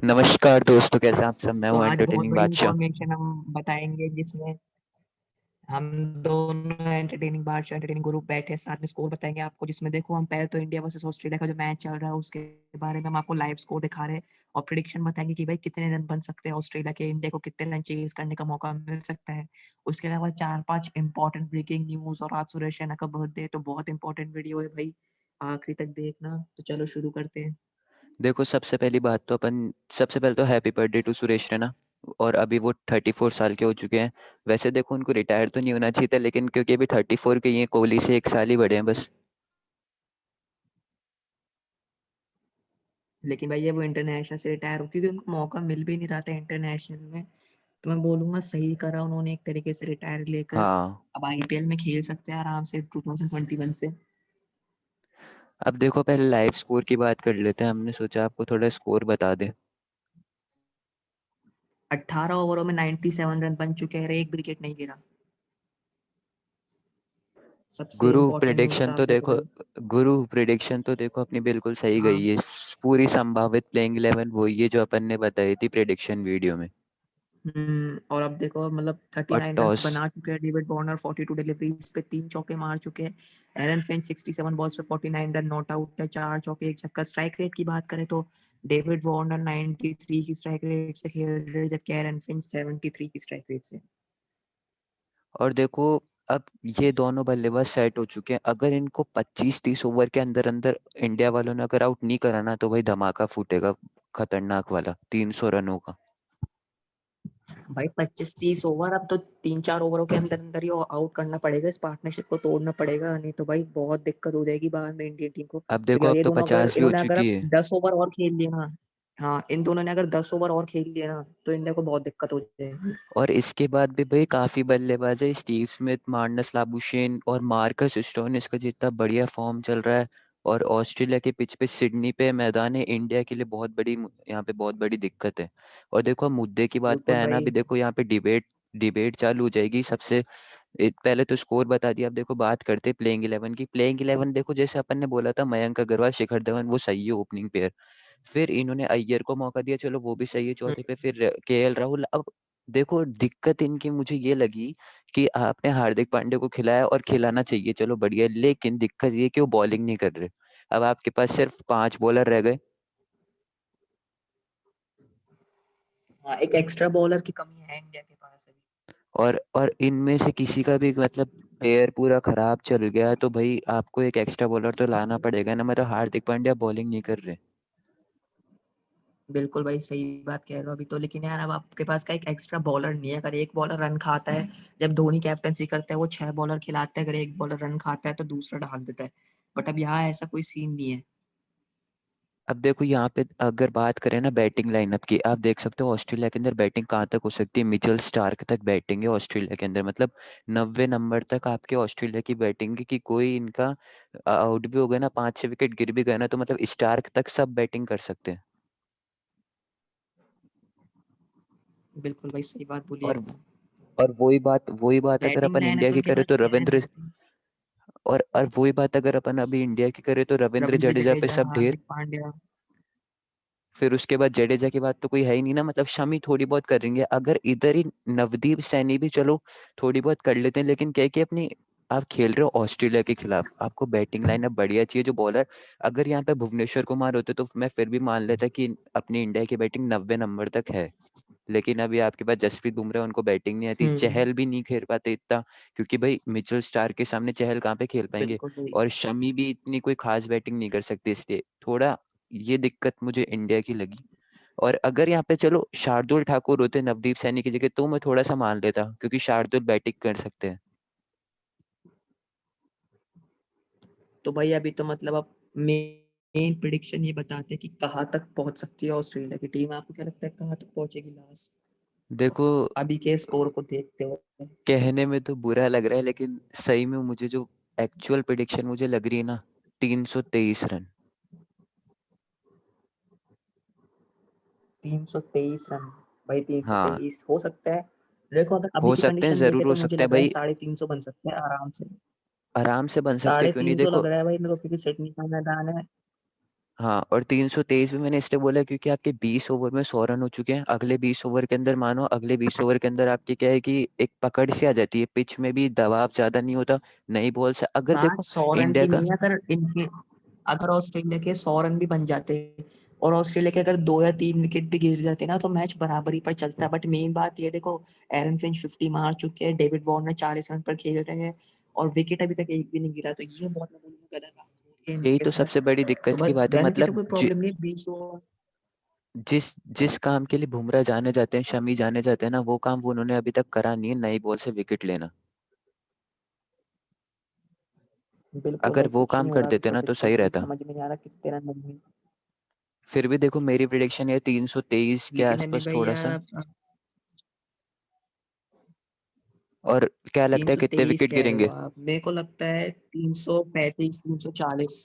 नमस्कार दोस्तों, कैसे आप सब। मैं तो हूँ आज बहुत एंटरटेनिंग बड़ी बादशाह। इंफॉर्मेशन हम बताएंगे जिसमें हम दोनों एंटरटेनिंग बादशाह एंटरटेनिंग ग्रुप बैठे साथ में स्कोर बताएंगे आपको। जिसमें देखो हम पहले तो इंडिया वर्सेस ऑस्ट्रेलिया का जो मैच चल रहा है उसके बारे में हम आपको लाइव स्कोर दिखा रहे हैं और प्रिडिक्शन बताएंगे कि भाई कितने रन बन सकते हैं ऑस्ट्रेलिया के, इंडिया को कितने रन चेज करने का मौका मिल सकता है। उसके अलावा 4-5 इंपॉर्टेंट ब्रेकिंग न्यूज और आज सुरेश रैना का बर्थडे, तो बहुत इंपॉर्टेंट वीडियो है भाई, आखिरी तक देखना। तो चलो शुरू करते हैं। देखो, सबसे पहले तो happy birthday to Suresh Raina. और अभी वो 34 साल के हो चुके हैं। वैसे देखो, उनको रिटायर तो नहीं होना चाहिए था, लेकिन क्योंकि अभी 34 के ही हैं, कोहली से 1 साल ही बड़े हैं बस। लेकिन भाई ये वो इंटरनेशनल से रिटायर हो क्योंकि उनको मौका मिल भी नहीं रहा था इंटरनेशनल में। तो मैं बोलूंगा सही करा उन्होंने एक तरीके से रिटायर लेकर। हाँ। अब आईपीएल में खेल सकते हैं आराम से 2021 से। अब देखो, पहले लाइव स्कोर की बात कर लेते हैं। हमने सोचा आपको थोड़ा स्कोर बता दें। 18 ओवरों में 97 रन बन चुके हैं, एक विकेट नहीं गिरा। सबसे गुरु इंपॉर्टेंट न्यूज प्रिडिक्शन था, आप तो देखो देखो भाई। गुरु प्रिडिक्शन तो देखो अपनी बिल्कुल सही गई हाँ। है। पूरी संभावित प्लेइंग 11 वही है जो अपन ने बताई थी प्रिडिक्शन वीडियो में। और अब देखो मतलब और 39 रन टॉस। बना चुके हैं डेविड वार्नर, 42 डिलीवरीज पे 3 चौके मार चुके हैं। एरन फिंच 67 बॉल्स पे 49 रन, नॉट आउट है, 4 चौके 1 छक्का। स्ट्राइक रेट की बात करें तो डेविड वार्नर 93 की स्ट्राइक रेट से खेल रहे हैं, जबकि एरन फिंच 73 की स्ट्राइक रेट से। और देखो, अब ये दोनों बल्लेबाज सेट हो चुके हैं। अगर इनको 25-30 ओवर के अंदर अंदर इंडिया वालों ने अगर आउट नहीं कराना, तो भाई धमाका फूटेगा, खतरनाक वाला 300 रनों का। भाई 25-30 ओवर, अब तो 3-4 ओवरों के अंदर अंदर ही आउट करना पड़ेगा, इस पार्टनरशिप को तोड़ना पड़ेगा, नहीं तो भाई बहुत दिक्कत हो जाएगी बाद में इंडियन टीम को। अब देखो, क्योंकि अब ये तो दोनों अगर 50 भी हो इन्होंने अगर चुकी है। 10 ओवर और खेल लिए ना, हाँ इन दोनों ने अगर 10 ओवर और खेल लिए ना तो इंडिया को बहुत दिक्कत हो जाएगी। और इसके बाद भी भाई काफी बल्लेबाज है। स्टीव स्मिथ, मार्नस लाबुशेन और मार्कस स्टोइनिस का जितना बढ़िया फॉर्म चल रहा है। और ऑस्ट्रेलिया के पिच पे, सिडनी पे मैदान है, इंडिया के लिए बहुत बड़ी, यहाँ पे बहुत बड़ी दिक्कत है। और देखो, हम मुद्दे की बात पे बिल्कुल आए ना, भाई। अभी देखो यहाँ पे डिबेट डिबेट चालू हो जाएगी सबसे। पहले तो स्कोर बता दिया। अब देखो, बात करते प्लेइंग 11 की। प्लेइंग 11 देखो, जैसे अपन ने बोला था, मयंक अग्रवाल, शिखर धवन, वो सही है ओपनिंग पेयर। फिर इन्होंने अय्यर को मौका दिया, चलो वो भी सही है चौथे पे। हम्म, फिर केएल राहुल। अब देखो, दिक्कत इनकी मुझे ये लगी कि आपने हार्दिक पांड्या को खिलाया, और खिलाना चाहिए, चलो बढ़िया, लेकिन दिक्कत ये कि वो बॉलिंग नहीं कर रहे। अब आपके पास सिर्फ 5 बॉलर रह गए। हाँ एक एक्स्ट्रा बॉलर की कमी है इंडिया के पास अभी। और इनमें से किसी का भी मतलब पेयर पूरा खराब चल गया, तो भाई आपको एक एक्स्ट्रा बॉलर तो लाना पड़ेगा ना। मतलब हार्दिक पांड्या बॉलिंग नहीं कर रहे। बिल्कुल भाई सही बात कह रहे हो अभी तो, लेकिन यार अब आपके पास का एक एक्स्ट्रा बॉलर नहीं है। अगर एक बॉलर रन खाता है, जब धोनी कैप्टनसी करता है वो 6 बॉलर खिलाते हैं, अगर एक बॉलर रन खाता है तो दूसरा ढाल देता है। बट अब यहाँ ऐसा कोई सीन नहीं है। अब देखो, यहाँ पे अगर बात करें ना बैटिंग लाइनअप की, आप देख सकते हो ऑस्ट्रेलिया के अंदर बैटिंग कहाँ तक हो सकती है। मिचेल स्टार्क तक बैटिंग है ऑस्ट्रेलिया के अंदर। मतलब 90 नंबर तक आपके ऑस्ट्रेलिया की बैटिंग है, कि कोई इनका आउट भी हो गया ना, 5-6 विकेट गिर भी गए ना, तो मतलब स्टार्क तक सब बैटिंग कर सकते हैं। बिल्कुल भाई सही बात बोली और एकदम। और वही बात अगर बैटिंग अपन लाइनअप इंडिया तो की उनके करें पास तो है रविंद्र। नहीं। और वही बात अगर अपन अभी इंडिया की करें तो रविंद्र रविंद्र जडेजा पे जडेजा, सब ढेर। हार्दिक पांड्या। फिर उसके बाद जडेजा के बाद तो कोई है ही नहीं ना। मतलब शमी थोड़ी बहुत करेंगे, अगर इधर ही नवदीप सैनी भी चलो थोड़ी बहुत कर लेते हैं, लेकिन क्या है कि अपनी, आप खेल रहे हो ऑस्ट्रेलिया के खिलाफ, आपको बैटिंग लाइनअप बढ़िया चाहिए जो बॉलर। अगर यहाँ पे भुवनेश्वर कुमार होते तो मैं फिर भी मान लेता कि अपनी इंडिया की बैटिंग 90 नंबर तक है। लेकिन अभी आपके पास जसप्रीत बुमराह, उनको बैटिंग नहीं आती, हम्म। चहल भी नहीं खेल पाते इतना, क्योंकि भाई मिचेल स्टार के सामने चहल कहाँ पे खेल पाएंगे। बिल्कुल भाई। और शमी भी इतनी कोई खास बैटिंग नहीं कर सकती, इसलिए थोड़ा ये दिक्कत मुझे इंडिया की लगी। और अगर यहाँ पे चलो शार्दुल ठाकुर होते नवदीप सैनी की जगह, तो मैं थोड़ा सा मान लेता, क्योंकि शार्दुल बैटिंग कर सकते हैं। तो भाई अभी तो मतलब अब मेन प्रिडिक्शन ये बताते हैं कि कहाँ तक पहुंच सकती है ऑस्ट्रेलिया की टीम। आपको क्या लगता है कहाँ तक पहुंचेगी लास्ट, देखो, अभी के स्कोर को देखते हुए? कहने में तो बुरा लग रहा है, लेकिन सही में मुझे जो एक्चुअल प्रिडिक्शन मुझे लग रही है ना, 323 रन। 323 रन? भाई तीन सौ हाँ, तेईस हो सकता है। देखो अगर अभी हो की सकते हैं, कंडीशन देखे जरूर हो तो मुझे सकते हैं लग रहा है भाई। 350 बन सकते हैं आराम से। आराम से बन सकते हैं, साढ़े क्यों नहीं। तीन सौ देखो, लग रहा है भाई मेरे को, क्योंकि सिडनी का मैदान है। हाँ, और 323 भी मैंने इसलिए बोला क्योंकि आपके 20 ओवर में 100 रन हो चुके हैं। अगले 20 ओवर के अंदर मानो, अगले 20 ओवर के अंदर आपकी क्या है कि एक पकड़ सी आ जाती है, पिच में भी दबाव ज्यादा नहीं होता। नई बॉल से अगर बात देखो 100 रन इंडिया की का, नहीं है, अगर इनके अगर ऑस्ट्रेलिया के 100 रन भी बन जाते और ऑस्ट्रेलिया के अगर 2 या 3 विकेट भी गिर जाते ना, तो मैच बराबरी पर चलता है। बट मेन बात ये देखो, एरन फिंच 50 मार चुके हैं, डेविड वार्नर 40 रन पर खेल रहे हैं और विकेट अभी तक एक भी नहीं गिरा, तो ये बहुत मतलब गलत बात हो रही है इंडिया यही के तो साथ। सबसे बड़ी तो दिक्कत की बस बात है। रन की तो मतलब कोई प्रॉब्लम नहीं है, 20 ओवर। जिस जिस काम के लिए बुमराह जाने जाते हैं, शमी जाने जाते हैं ना, वो काम वो उन्होंने अभी तक करा नहीं है, नई बॉल से विकेट लेना। बिल्कुल अगर भाई, वो कुछ काम नहीं हो कर रहा अभी देते ना तक, तो इतने सही कोई रहता। समझ में नहीं आ रहा कितने रन बनेंगे। फिर भी देखो मेरी प्रिडिक्शन है 323 के लेकिन अभी आसपास थोड़ा भैया सा। और क्या लगता है कितने 323 विकेट कह रहे हो गिरेंगे? आप, मेरे को लगता है 335 340।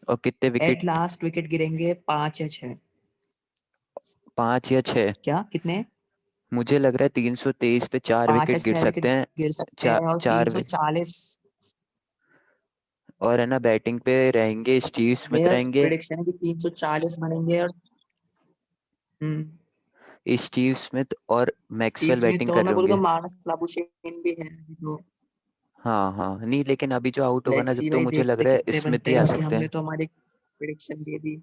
और कितने एट विकेट? लास्ट विकेट गिरेंगे 5 या 6। 5 या 6? क्या कितने? मुझे लग रहा है 323 पे 4 विकेट गिर 5 या 6 विकेट सकते हैं। गिर सकते चार हैं और चार 340। और है ना, बैटिंग पे रहेंगे स्टीव स्मिथ मेरा रहेंगे। प्रिडिक्शन है कि 340 बनेंगे और हम्म स्टीव स्मिथ और स्टीव मैक्सवेल स्मिथ बैटिंग और कर रहे मैं बोलूंगा होंगे। मानस लाबुशेन भी है अभी तो। हाँ हाँ, नहीं लेकिन अभी जो आउट होगा ना, लेट्स जब सी तो भाई, मुझे लग देखते रहा है कितने स्मिथ बनते ही हैं, आ क्योंकि सकते हमने हैं। तो हमारी प्रिडिक्शन दे दी।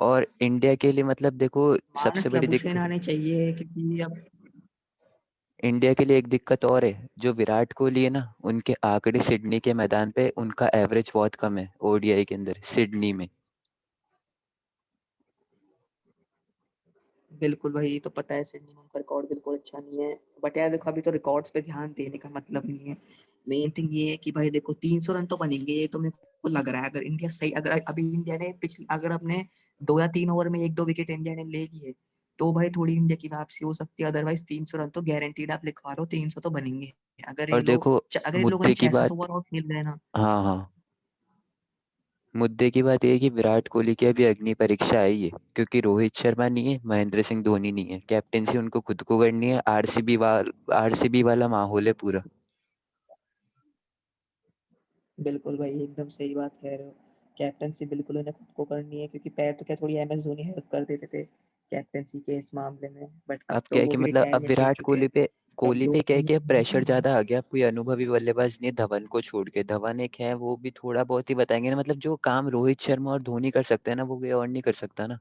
और इंडिया के लिए मतलब देखो, सबसे मानस बड़ी लाबुशेन दिक्कत आने चाहिए क्योंकि अब इंडिया के लिए एक दिक्कत और है, जो विराट कोहली है ना, उनके आंकड़े सिडनी के मैदान पे उनका एवरेज बहुत कम है ओडीआई के अंदर सिडनी में। बिल्कुल भाई, तो पता है सिडनी में उनका रिकॉर्ड बिल्कुल अच्छा नहीं है। बट यार देखो, अभी तो रिकॉर्ड्स पे ध्यान देने का मतलब नहीं है। मेन थिंग ये है कि भाई देखो 300 रन तो बनेंगे, ये तो मेरे को लग रहा है। अगर इंडिया सही, अगर अभी इंडिया ने पिछले, अगर अपने 2 या 3 ओवर में 1-2 विकेट इंडिया ने ले लिए, तो भाई थोड़ी इंडिया की वापसी हो सकती है। अदरवाइज 300 रन तो गारंटीड आप लिखवा लो, 300 तो बनेंगे। अगर ये और लोग देखो अगर इन लोगों ने मुद्दे की 6-7 बात, ओवर और खेल रहे हैं ना। हाँ हाँ, मुद्दे की बात यह है कि विराट कोहली की अभी अग्नि परीक्षा आई है, क्योंकि रोहित शर्मा नहीं है, महेंद्र सिंह धोनी नहीं है, कैप्टेंसी उनको खुद को करनी है। आरसीबी वाला माहौल है पूरा। बिल्कुल भाई, एकदम सही बात कह रहे हो। कैप्टनसी बिल्कुल उन्हें खुद को करनी है, क्योंकि पैर तो क्या, थोड़ी MS धोनी हेल्प कर देते थे कैप्टनसी के इस मामले में, बट अब अब तो क्या है वो कि भी मतलब अब रिटायरमेंट ले विराट चुके हैं। कोहली पे, तो अब कोहली पे क्या है कि अब प्रेशर लोग ज्यादा आ गया। अब कोई अनुभवी बल्लेबाज नहीं है धवन को छोड़ के। धवन एक है, वो भी थोड़ा बहुत ही बताएंगे ना, मतलब जो काम रोहित शर्मा और धोनी कर सकते हैं ना, वो कोई और नहीं कर सकता ना।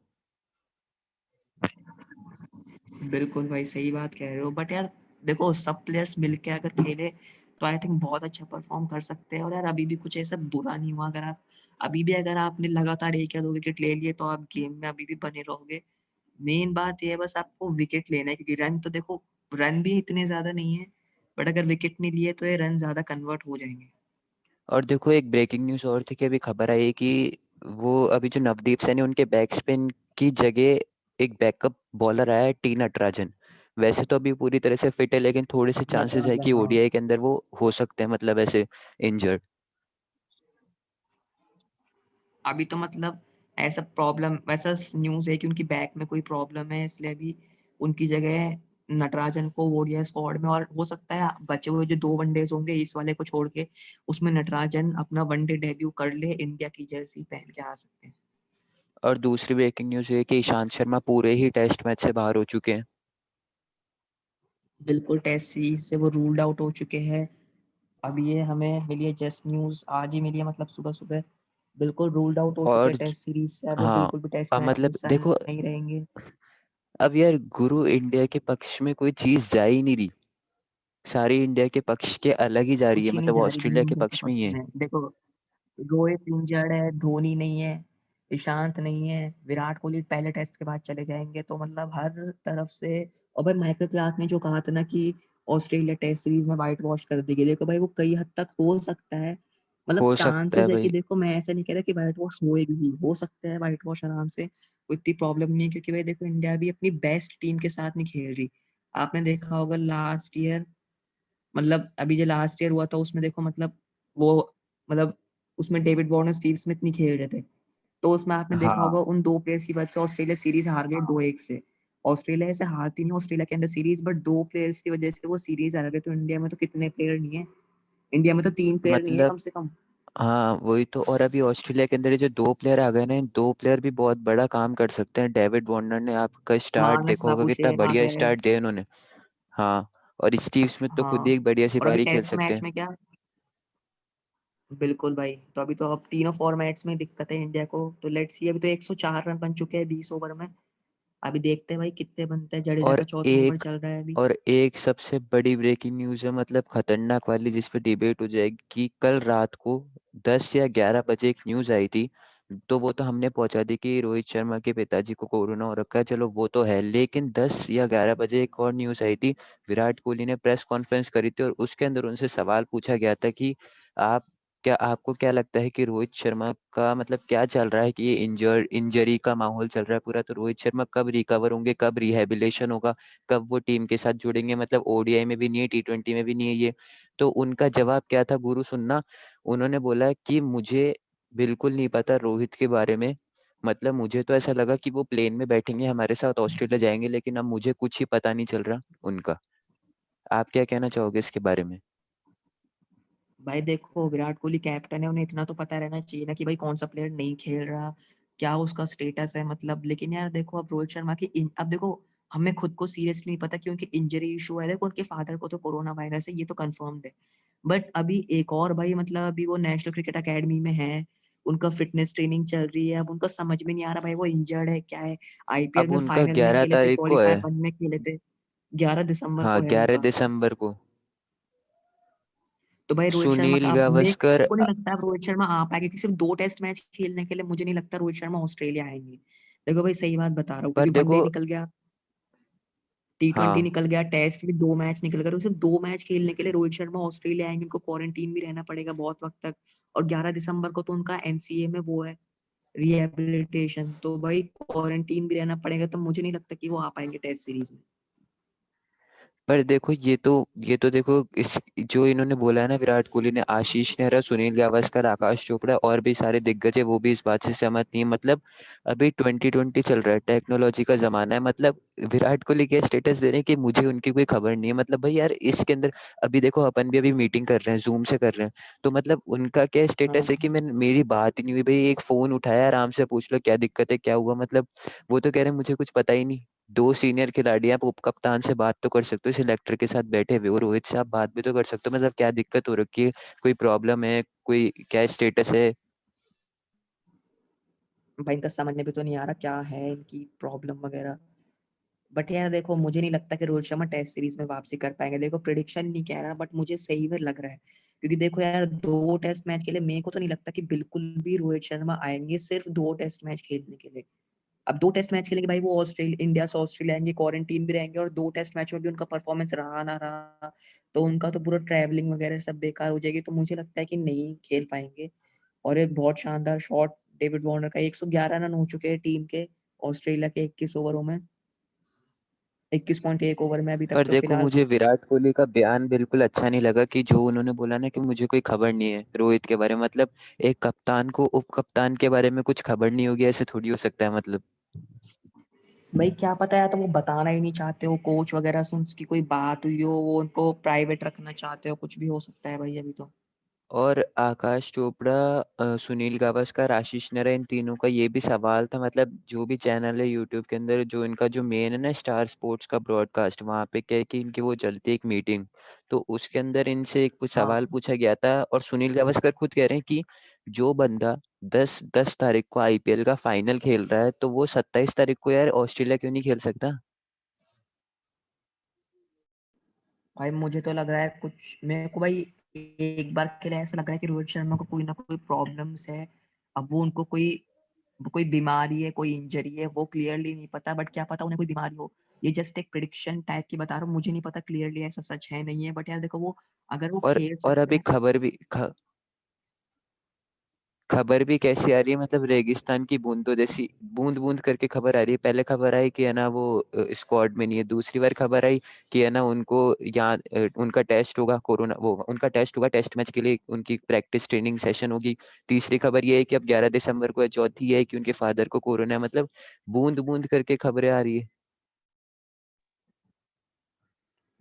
बिल्कुल भाई, सही बात कह रहे हो। बट यार देखो, सब प्लेयर्स मिलके अगर खेले तो आई थिंक बहुत अच्छा परफॉर्म कर सकते हैं। और यार अभी भी कुछ ऐसा बुरा नहीं हुआ, अगर आप अभी भी अगर आपने लगातार 1 या 2 विकेट ले लिए, तो आप गेम में अभी भी बने रहोगे। मेन बात ये है, बस आपको विकेट लेना है, क्योंकि रन तो देखो, रन भी इतने ज्यादा नहीं है, बट अगर विकेट नहीं लिए तो ये रन ज्यादा कन्वर्ट हो जाएंगे। और देखो एक ब्रेकिंग न्यूज और थी कि अभी खबर आई कि वो अभी जो नवदीप सैनी, उनके बैक स्पिन की जगह एक बैकअप बॉलर आया है, टी नटराजन। वैसे तो अभी पूरी तरह से फिट है, लेकिन थोड़े से चांसेस है नटराजन, कि हाँ। ओडीआई के अंदर वो हो सकते हैं, मतलब ऐसे इंजर्ड। अभी तो मतलब ऐसा प्रॉब्लम, वैसा न्यूज है कि उनकी बैक में कोई प्रॉब्लम है, इसलिए अभी उनकी जगह नटराजन को ओडीआई स्क्वाड में, और हो सकता है बचे हुए जो 2 वनडेज होंगे इस वाले को छोड़ के, उसमें नटराजन अपना वनडे डेब्यू कर ले, इंडिया की जर्सी पहन के आ सकते हैं। और दूसरी ब्रेकिंग न्यूज ये है कि ईशांत शर्मा पूरे ही टेस्ट मैच से बाहर हो चुके हैं। बिल्कुल, टेस्ट सीरीज से वो रूल्ड आउट हो चुके हैं। अब ये हमें मिली है जस्ट न्यूज, आज ही मिली है, मतलब सुबह सुबह। बिल्कुल रूल्ड आउट हो चुके और हैं टेस्ट सीरीज से, अब वो हाँ, बिल्कुल भी टेस्ट अब मैच में मतलब हिस्सा देखो, नहीं रहेंगे। अब यार गुरु इंडिया के पक्ष में कोई चीज जा ही नहीं रही, सारी इंडिया के पक्ष के अलग ही जा रही है, कुछ ही नहीं मतलब जा रही ऑस्ट्रेलिया के इंडिया के पक्ष में ही पक्ष है। में, देखो। रोहित इंजर्ड है, धोनी नहीं है, ईशांत नहीं है, विराट कोहली पहले टेस्ट के बाद चले जाएंगे, तो मतलब हर तरफ से। और भाई माइकल क्लार्क ने जो कहा था ना कि ऑस्ट्रेलिया टेस्ट सीरीज में व्हाइट वॉश कर देगी, देखो भाई वो कई हद तक हो सकता है। मतलब हो सकता है चांसेस है कि भाई। देखो, मैं ऐसा नहीं कह रहा कि व्हाइट वॉश होएगी ही, हो सकता है व्हाइट वॉश आराम से, कोई इतनी प्रॉब्लम नहीं है, क्योंकि भाई देखो इंडिया भी अपनी बेस्ट टीम के साथ नहीं खेल रही। आपने देखा होगा लास्ट ईयर, मतलब अभी जो लास्ट ईयर हुआ था उसमें देखो, मतलब वो, मतलब उसमें डेविड वार्नर स्टीव स्मिथ नहीं खेल रहे थे, तो उसमें आपने देखा हाँ, होगा उन 2 प्लेयर्स की वजह से ऑस्ट्रेलिया सीरीज हार गई 2-1 से। ऑस्ट्रेलिया ऐसे हारती नहीं ऑस्ट्रेलिया के अंदर सीरीज, बट 2 प्लेयर्स की वजह से वो सीरीज हार गए। तो इंडिया में तो कितने प्लेयर नहीं है, इंडिया में तो 3 प्लेयर नहीं है मतलब कम से कम। हाँ वही तो। और अभी ऑस्ट्रेलिया के अंदर ये जो 2 प्लेयर आ गए ना, इन 2 प्लेयर भी बहुत बड़ा काम कर सकते हैं। डेविड वार्नर ने आपका स्टार्ट मानस देखा होगा, कितना लाबुशेन आ बढ़िया गए। स्टार्ट दिया इन्होंने। हाँ, और स्टीव स्मिथ तो खुद ही हाँ, एक बढ़िया सी और अभी पारी खेल टेस्ट सकते मैच हैं। में क्या, बिल्कुल भाई, तो अभी तो अब तीनों फॉर्मेट्स में दिक्कत है इंडिया को, तो लेट्स सी, अभी तो 104 रन बन चुके हैं 20 ओवर में। अभी देखते हैं भाई कितने बनते हैं, जडेजा और का चौथा ओवर एक चल रहा है अभी। और एक सबसे बड़ी ब्रेकिंग न्यूज है, मतलब खतरनाक वाली, जिस पे डिबेट हो जाएगी, कि कल रात को 10 या 11 बजे एक न्यूज आई थी। तो वो तो हमने पहुंचा दी कि रोहित शर्मा के पिताजी को कोरोना हो रखा है, चलो वो तो है। लेकिन 10 या 11 बजे एक और न्यूज आई थी। विराट कोहली ने प्रेस कॉन्फ्रेंस करी थी और उसके अंदर उनसे सवाल पूछा गया था कि आप आपको क्या लगता है कि रोहित शर्मा का मतलब क्या चल रहा है, कि ये इंजरी का माहौल चल रहा है पूरा, तो रोहित शर्मा कब रिकवर होंगे, कब रिहेबिलेशन होगा, कब वो टीम के साथ जुड़ेंगे, मतलब ओडीआई में भी नहीं है, T20 में भी नहीं है ये। तो उनका जवाब क्या था गुरु, सुनना। उन्होंने बोला कि मुझे बिल्कुल नहीं पता रोहित के बारे में। मतलब मुझे तो ऐसा लगा कि वो प्लेन में बैठेंगे हमारे साथ ऑस्ट्रेलिया जाएंगे, लेकिन अब मुझे कुछ ही पता नहीं चल रहा उनका। आप क्या कहना चाहोगे इसके बारे में? भाई देखो, विराट कोहली कैप्टन है, उन्हें इतना तो पता रहना चाहिए ना कि भाई कौन सा प्लेयर नहीं खेल रहा, क्या उसका स्टेटस है, मतलब। लेकिन यार देखो, अब रोहित शर्मा की अब देखो, हमें खुद को सीरियसली नहीं पता कि उनकी इंजरी इशू है। देखो, उनके फादर को तो कोरोना वायरस है, ये तो कंफर्म्ड है। बट अभी एक और भाई, मतलब अभी वो नेशनल क्रिकेट अकेडमी में है, उनका फिटनेस ट्रेनिंग चल रही है। अब उनका समझ में नहीं आ रहा भाई वो इंजर्ड है क्या है। आईपीएल अब में उनका फाइनल मैच ग्यारह खेले थे, तारीख को है। क्वालीफायर वन में खेले थे। 11 दिसंबर हाँ, को है 11 दिसंबर को। तो भाई रोहित शर्मा का सुनील अब मेरे गावस्कर को नहीं लगता अब रोहित शर्मा आ पाएगा, क्योंकि सिर्फ 2 टेस्ट मैच खेलने के लिए मुझे नहीं लगता रोहित शर्मा ऑस्ट्रेलिया आएंगे। देखो भाई, सही बात बता रहा हूँ, पर क्योंकि वनडे देखो। निकल गया, T20 हाँ, निकल गया, टेस्ट भी 2 मैच निकल गए, तो सिर्फ 2 मैच खेलने के लिए रोहित शर्मा ऑस्ट्रेलिया आएंगे, उनको क्वारंटीन भी रहना पड़ेगा बहुत वक्त तक। और 11 दिसंबर को तो उनका एमसीए में वो है, रिहेबिलिटेशन, तो भाई क्वारंटीन भी रहना पड़ेगा, तो मुझे नहीं लगता कि वो आ पाएंगे टेस्ट सीरीज में। पर देखो, ये तो देखो, इस जो इन्होंने बोला है ना, विराट कोहली ने, आशीष नेहरा, सुनील गावस्कर, आकाश चोपड़ा और भी सारे दिग्गज है, वो भी इस बात से सहमत नहीं है। मतलब अभी 2020 चल रहा है, टेक्नोलॉजी का जमाना है। मतलब विराट कोहली क्या स्टेटस दे रहे हैं कि मुझे उनकी कोई खबर नहीं है। मतलब भाई यार, इसके अंदर अभी देखो, अपन भी अभी मीटिंग कर रहे हैं, जूम से कर रहे हैं, तो मतलब उनका क्या स्टेटस है कि हाँ मैं, मेरी बात ही नहीं हुई भाई, एक फोन उठाया, आराम से पूछ लो क्या दिक्कत है, क्या हुआ। मतलब वो तो कह रहे हैं मुझे कुछ पता ही नहीं। 2 सीनियर खिलाड़ी, आप उप कप्तान से बात तो कर सकते हो, सिलेक्टर के साथ बैठे हुए हो, रोहित से आप बात भी तो कर सकते हो। मतलब क्या दिक्कत हो रखी है, कोई प्रॉब्लम है, कोई क्या स्टेटस है? भाई, इनका समझ में भी तो नहीं आ रहा क्या है इनकी प्रॉब्लम वगैरह। बट यार देखो, मुझे नहीं लगता कि रोहित शर्मा टेस्ट सीरीज में वापसी कर पाएंगे। देखो, प्रिडिक्शन नहीं कह रहा, बट मुझे सही में लग रहा है, क्योंकि देखो यार, 2 टेस्ट मैच के लिए मेरे को तो नहीं लगता कि बिल्कुल भी रोहित शर्मा आएंगे सिर्फ 2 टेस्ट मैच खेलने के लिए। अब 2 टेस्ट मैच खेलेंगे भाई, वो ऑस्ट्रेलिया, इंडिया से ऑस्ट्रेलिया आएंगे, क्वारंटीन भी रहेंगे, और 2 टेस्ट मैच में भी उनका परफॉर्मेंस रहा ना रहा, तो उनका तो पूरा ट्रैवलिंग वगैरह सब बेकार हो जाएगी, तो मुझे लगता है कि नहीं खेल पाएंगे। और एक बहुत शानदार शॉट, डेविड वार्नर का, 111 रन हो चुके हैं टीम के ऑस्ट्रेलिया के 21 ओवरों में, 21.1 ओवर में अभी तक पर तो देखो, फिलहाल। मुझे विराट कोहली का बयान बिल्कुल अच्छा नहीं लगा, कि जो उन्होंने बोला ना कि मुझे कोई खबर नहीं है रोहित के बारे में। मतलब एक कप्तान को उप कप्तान के बारे में कुछ खबर नहीं होगी, ऐसे थोड़ी हो सकता है मतलब। भाई क्या पता, या तो वो बताना ही नहीं चाहते हो, कोच वगैरह से उसकी कोई बात हुई हो, वो उनको प्राइवेट रखना चाहते हो, कुछ भी हो सकता है भाई अभी तो। और आकाश चोपड़ा, सुनील गावस्कर, आशीष नेहरा, इन तीनों का ये भी सवाल था। मतलब जो भी चैनल है यूट्यूब के अंदर, जो इनका जो मेन है ना, स्टार स्पोर्ट्स का ब्रॉडकास्ट, वहाँ पे क्या है कि इनकी वो चलती है एक मीटिंग। तो उसके अंदर इनसे एक कुछ सवाल हाँ पूछा गया था, और सुनील गावस्कर खुद कह रहे हैं कि जो बंदा 10 10 तारीख को आईपीएल का फाइनल खेल रहा है, तो वो 27 तारीख को यार ऑस्ट्रेलिया क्यों नहीं खेल सकता? भाई, मुझे तो लग रहा है कुछ, मेरे को भाई एक बार के लिए ऐसा लग रहा है कि रोहित शर्मा को कोई ना कोई प्रॉब्लम्स है। अब वो उनको कोई कोई बीमारी है, कोई इंजरी है, वो क्लियरली नहीं पता, बट क्या पता उन्हें कोई बीमारी हो। ये जस्ट एक प्रिडिक्शन टाइप की बता रहा हूँ, मुझे नहीं पता क्लियरली ऐसा सच है नहीं है, बट यार देखो, वो अगर वो खेल और सकते अभी हैं। खबर भी कैसी आ रही है, मतलब रेगिस्तान की बूंदों जैसी, बूंद बूंद करके खबर आ रही है। पहले खबर आई कि है ना वो स्क्वाड में नहीं है, दूसरी बार खबर आई कि है ना उनको यहाँ उनका टेस्ट होगा, कोरोना, वो उनका टेस्ट होगा, टेस्ट मैच के लिए उनकी प्रैक्टिस ट्रेनिंग सेशन होगी। तीसरी खबर ये है कि अब 11 दिसंबर को है। चौथी ये है कि उनके फादर को कोरोना है। मतलब बूंद बूंद करके खबरें आ रही है।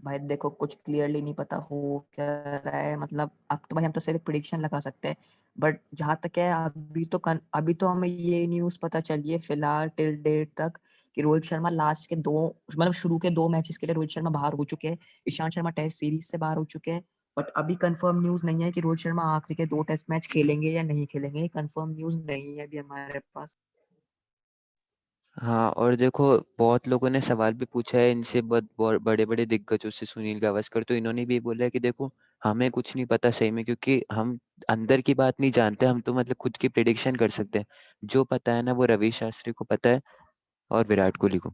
भाई देखो कुछ क्लियरली नहीं पता हो क्या रहा है, मतलब अब तो भाई हम तो सिर्फ एक प्रिडिक्शन लगा सकते हैं। बट जहां तक है अभी तो हमें ये न्यूज पता चली है फिलहाल टिल डेट तक कि रोहित शर्मा लास्ट के दो, मतलब शुरू के दो मैचेस के लिए रोहित शर्मा बाहर हो चुके हैं। ईशांत शर्मा टेस्ट सीरीज से बाहर हो चुके हैं। बट अभी कंफर्म न्यूज नहीं है कि रोहित शर्मा आखिरी के दो टेस्ट मैच खेलेंगे या नहीं खेलेंगे, कंफर्म न्यूज नहीं है अभी हमारे पास। हाँ, और देखो बहुत लोगों ने सवाल भी पूछा है इनसे, बहुत बड़े बड़े दिग्गजों से, सुनील गावस्कर, तो इन्होंने भी बोला है कि देखो हमें कुछ नहीं पता सही में, क्योंकि हम अंदर की बात नहीं जानते, हम तो मतलब खुद की प्रिडिक्शन कर सकते हैं। जो पता है ना वो रवि शास्त्री को पता है और विराट कोहली को।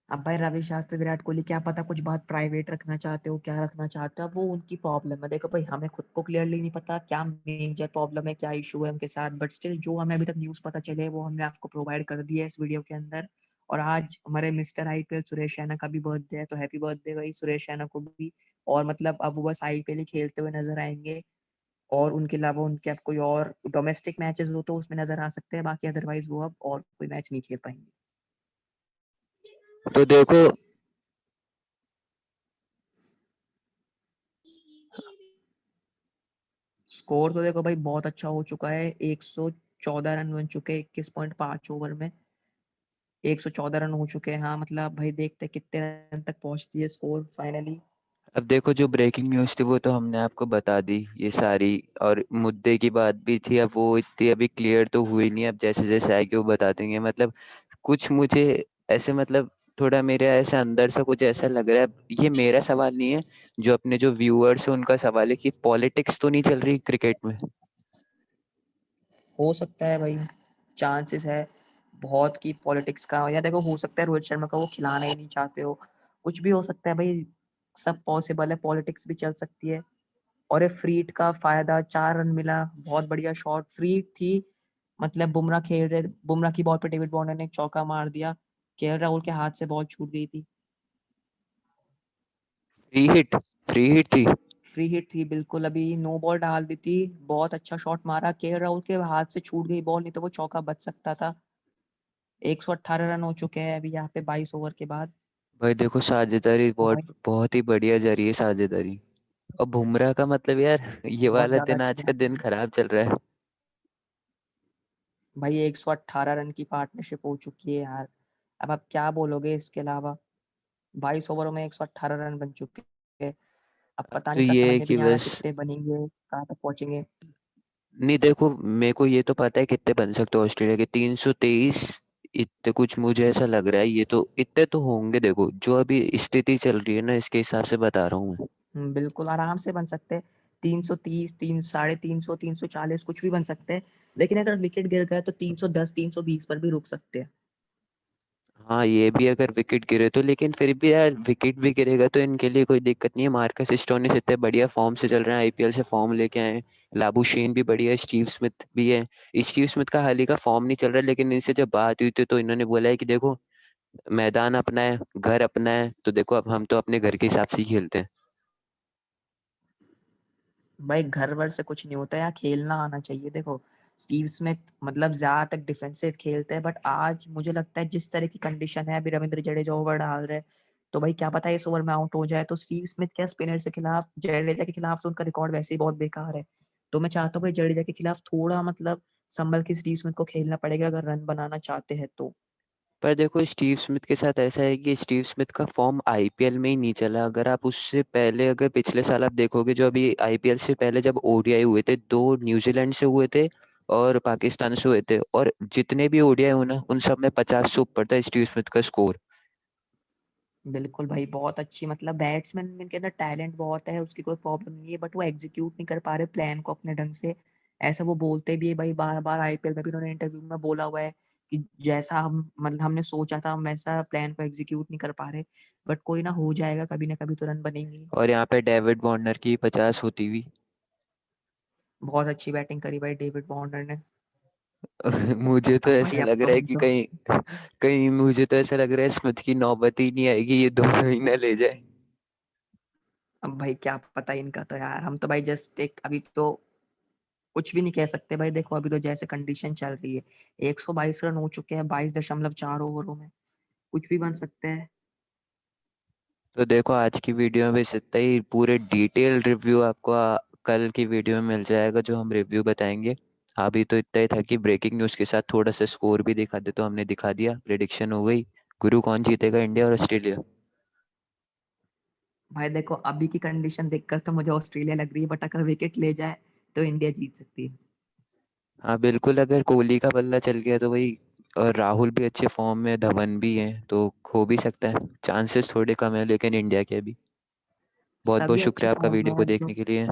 अब भाई रवि शास्त्री विराट कोहली क्या पता कुछ बात प्राइवेट रखना चाहते हो, क्या रखना चाहते हो, अब वो उनकी प्रॉब्लम है। देखो भाई हमें खुद को क्लियरली नहीं पता क्या मेजर प्रॉब्लम है, क्या इशू है उनके साथ, बट स्टिल जो हमें अभी तक न्यूज पता चले वो हमने आपको प्रोवाइड कर दिया है इस वीडियो के अंदर। और आज हमारे मिस्टर आईपीएल सुरेश रैना का भी बर्थडे है, तो हैप्पी बर्थडे भाई सुरेश रैना को भी। और मतलब अब वो बस आईपीएल ही खेलते हुए नजर आएंगे, और उनके अलावा उनके अब कोई और डोमेस्टिक मैचेस हो तो उसमें नजर आ सकते हैं, बाकी अदरवाइज वो अब और कोई मैच नहीं खेल पाएंगे। तो देखो, स्कोर तो देखो भाई बहुत अच्छा हो चुका है, 114 रन बन चुके हैं 21.5 ओवर में। 114 रन हो चुके हैं, हाँ मतलब भाई देखते हैं कितने रन तक पहुंचती है स्कोर फाइनली। अब देखो जो ब्रेकिंग न्यूज़ थी वो तो हमने आपको बता दी ये सारी, और मुद्दे की बात भी थी, अब वो इतनी अभी क्लियर तो हुई नहीं, अब जैसे जैसे आएगी वो बता देंगे। मतलब कुछ मुझे ऐसे, मतलब थोड़ा मेरे ऐसे अंदर से कुछ ऐसा लग रहा है, ये मेरा सवाल नहीं है, जो अपने जो व्यूअर्स है उनका सवाल है, कि पॉलिटिक्स तो नहीं चल रही क्रिकेट में। हो सकता है भाई, चांसेस है बहुत की पॉलिटिक्स का, या देखो हो सकता है रोहित शर्मा का वो खिलाना ही नहीं चाहते हो, कुछ भी हो सकता है भाई। सब पॉसिबल है, पॉलिटिक्स भी चल सकती है। और ये फ्रीट का फायदा, 4 रन मिला, बहुत बढ़िया शॉट फ्रीट थी। मतलब बुमराह खेल रहे, बुमराह की बॉल पे डेविड वार्नर ने एक चौका मार दिया, केएल राहुल के हाथ से बॉल छूट गई थी। फ्री हिट, फ्री हिट थी। फ्री हिट थी बिल्कुल, अभी नो बॉल डाल दी थी। बहुत अच्छा शॉट मारा, केएल राहुल के हाथ से छूट गई बॉल, नहीं तो वो चौका बच सकता था। 118 रन हो चुके हैं अभी यहाँ पे 22 ओवर के बाद। भाई देखो साझेदारी तो बहुत भाई बहुत ही बढ़िया जरिए है साझेदारी। और बुमराह का मतलब यार ये बहुत वाला ज्यादा दिन, अच्छी आज का बात दिन है खराब चल रहा है। भाई। 118 रन की पार्टनरशिप हो चुकी है यार, अब आप क्या बोलोगे इसके अलावा। 22 ओवरों में 118 रन बन चुके हैं। अब अब पता तो नहीं, का ये समझ है में भी कि नहीं आ रहा बस, कितने बनेंगे, कहाँ तक पहुंचेंगे। नहीं देखो मेरे को ये तो पता है कितने बन सकते हो ऑस्ट्रेलिया के, 323। इतने कुछ मुझे ऐसा लग रहा है, ये तो इतने तो होंगे, देखो जो अभी स्थिति चल रही है ना इसके हिसाब से बता रहा हूँ मैं। बिल्कुल आराम से बन सकते हैं। 330, 350, 340 कुछ भी बन सकते हैं। लेकिन अगर विकेट गिर गए तो 310, 320 पर भी रुक सकते हैं। हाँ ये भी, अगर विकेट गिरे तो, लेकिन फिर भी यार विकेट भी गिरेगा तो इनके लिए कोई दिक्कत नहीं है। मार्कस स्टोइनिस इतने बढ़िया फॉर्म से चल रहे हैं, आईपीएल से फॉर्म लेके आए हैं। लाबुशेन भी बढ़िया है, स्टीव स्मिथ भी है। स्टीव स्मिथ का हाल ही का फॉर्म नहीं चल रहा, लेकिन इनसे जब बात हुई थी तो इन्होंने बोला है कि देखो मैदान अपना है, घर अपना है, तो देखो अब हम तो अपने घर के हिसाब से ही खेलते हैं। भाई घर वर से कुछ नहीं होता है, यहाँ खेलना आना चाहिए। देखो स्टीव स्मिथ मतलब ज्यादा तक डिफेंसिव खेलते हैं, बट आज मुझे लगता है जिस तरह की कंडीशन है, अभी रविंद्र जडेजा ओवर डाल रहे हैं, तो भाई क्या पता इस ओवर में आउट हो जाए, तो स्टीव स्मिथ क्या स्पिनर के खिलाफ, जडेजा के खिलाफ तो उनका रिकॉर्ड वैसे ही बहुत बेकार है। तो मैं चाहता हूँ भाई जडेजा के खिलाफ थोड़ा मतलब संभल के स्टीव स्मिथ को खेलना पड़ेगा अगर रन बनाना चाहते हैं तो। पर देखो स्टीव स्मिथ के साथ ऐसा है कि स्टीव स्मिथ का फॉर्म आईपीएल में ही नहीं चला। अगर आप उससे पहले, अगर पिछले साल आप देखोगे, जो अभी आईपीएल से पहले जब ओडीआई हुए थे, दो न्यूजीलैंड से हुए थे और पाकिस्तान से हुए थे, और जितने भी ओडीआई हुए ना उन सब में 50 से ऊपर था स्टीव स्मिथ का स्कोर। बिल्कुल भाई बहुत अच्छी, मतलब बैट्समैन के अंदर टैलेंट बहुत है, उसकी कोई प्रॉब्लम नहीं है, बट वो एग्जीक्यूट नहीं कर पा रहे प्लान को अपने ढंग से। ऐसा वो बोलते भी है भाई, बार बार आईपीएल में भी उन्होंने इंटरव्यू में बोला हुआ है कि जैसा हम मतलब हमने सोचा था हम वैसा प्लान को एग्जीक्यूट नहीं कर पा रहे। बट कोई ना, हो जाएगा कभी ना कभी तो रन बनेंगे। और यहाँ पे डेविड वार्नर की 50 होती हुई। बहुत अच्छी बैटिंग करी भाई डेविड वार्नर ने। मुझे तो अब ऐसा भाई अब लग तो रहा है हम कि तो, कहीं कहीं मुझे तो ऐसा लग रहा है स्मिथ की नौबत ही नहीं आएगी, ये दोनों ही ना ले जाए। अब भाई क्या पता इनका, तो यार हम तो भाई जस्ट एक अभी तो कुछ भी नहीं कह सकते भाई। देखो अभी तो जैसे कंडीशन चल रही है, 122 रन हो चुके हैं 22.4 ओवरों में, कुछ भी बन सकते हैं। तो देखो आज की वीडियो में बस इतना ही। पूरे डिटेल रिव्यू आपको कल की वीडियो में मिल जाएगा जो हम रिव्यू बताएंगे। अभी तो इतना ही था कि ब्रेकिंग न्यूज़ के साथ थोड़ा सा स्कोर भी दिखा दे, तो हमने दिखा दिया, प्रिडिक्शन हो गई। गुरु कौन जीतेगा, इंडिया और ऑस्ट्रेलिया? भाई देखो अभी की कंडीशन देखकर तो मुझे ऑस्ट्रेलिया लग रही है, बट अगर विकेट ले जाए तो इंडिया जीत सकती है। हाँ बिल्कुल, अगर कोहली का बल्ला चल गया तो भाई, और राहुल भी अच्छे फॉर्म में, धवन भी है, तो हो भी सकता है। चांसेस थोड़े कम है लेकिन इंडिया के भी। बहुत बहुत सभी अच्छे शुक्रिया आपका फॉर्म वीडियो में को है तो देखने के लिए।